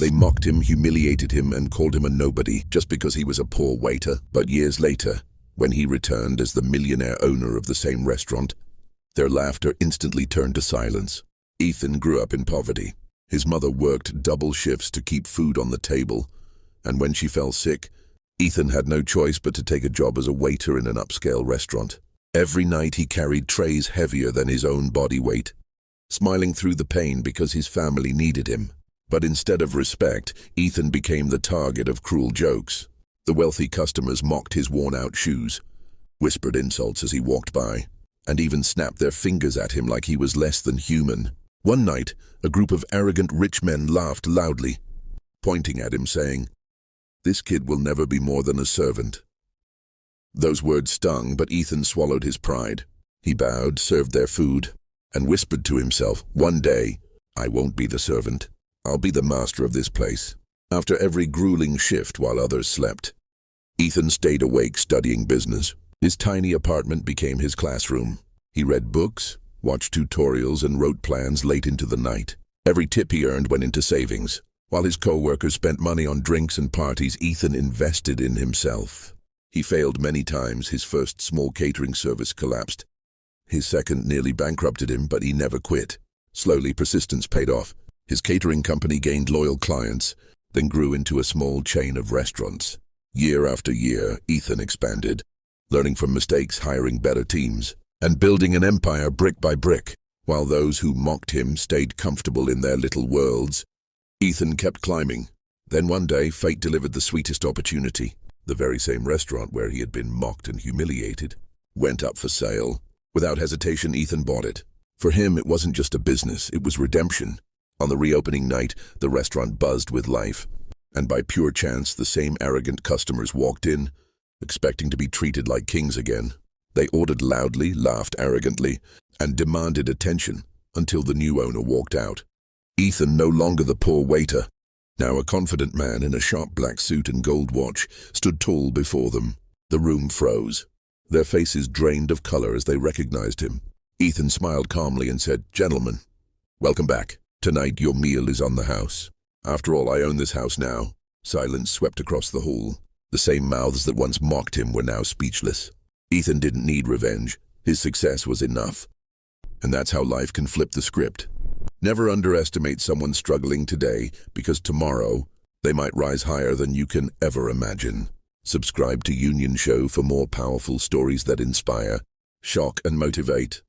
They mocked him, humiliated him, and called him a nobody just because he was a poor waiter. But years later, when he returned as the millionaire owner of the same restaurant, their laughter instantly turned to silence. Ethan grew up in poverty. His mother worked double shifts to keep food on the table, and when she fell sick, Ethan had no choice but to take a job as a waiter in an upscale restaurant. Every night he carried trays heavier than his own body weight, smiling through the pain because his family needed him. But instead of respect, Ethan became the target of cruel jokes. The wealthy customers mocked his worn-out shoes, whispered insults as he walked by, and even snapped their fingers at him like he was less than human. One night, a group of arrogant rich men laughed loudly, pointing at him saying, "This kid will never be more than a servant." Those words stung, but Ethan swallowed his pride. He bowed, served their food, and whispered to himself, "One day, I won't be the servant. I'll be the master of this place." After every grueling shift while others slept, Ethan stayed awake studying business. His tiny apartment became his classroom. He read books, watched tutorials, and wrote plans late into the night. Every tip he earned went into savings. While his co-workers spent money on drinks and parties, Ethan invested in himself. He failed many times. His first small catering service collapsed. His second nearly bankrupted him, but he never quit. Slowly, persistence paid off. His catering company gained loyal clients, then grew into a small chain of restaurants. Year after year, Ethan expanded, learning from mistakes, hiring better teams, and building an empire brick by brick. While those who mocked him stayed comfortable in their little worlds, Ethan kept climbing. Then one day, fate delivered the sweetest opportunity. The very same restaurant where he had been mocked and humiliated went up for sale. Without hesitation, Ethan bought it. For him, it wasn't just a business, it was redemption. On the reopening night, the restaurant buzzed with life, and by pure chance, the same arrogant customers walked in, expecting to be treated like kings again. They ordered loudly, laughed arrogantly, and demanded attention until the new owner walked out. Ethan, no longer the poor waiter, now a confident man in a sharp black suit and gold watch, stood tall before them. The room froze. Their faces drained of color as they recognized him. Ethan smiled calmly and said, "Gentlemen, welcome back. Tonight your meal is on the house. After all, I own this house now." Silence swept across the hall. The same mouths that once mocked him were now speechless. Ethan didn't need revenge. His success was enough. And that's how life can flip the script. Never underestimate someone struggling today, because tomorrow they might rise higher than you can ever imagine. Subscribe to Union Show for more powerful stories that inspire, shock, and motivate.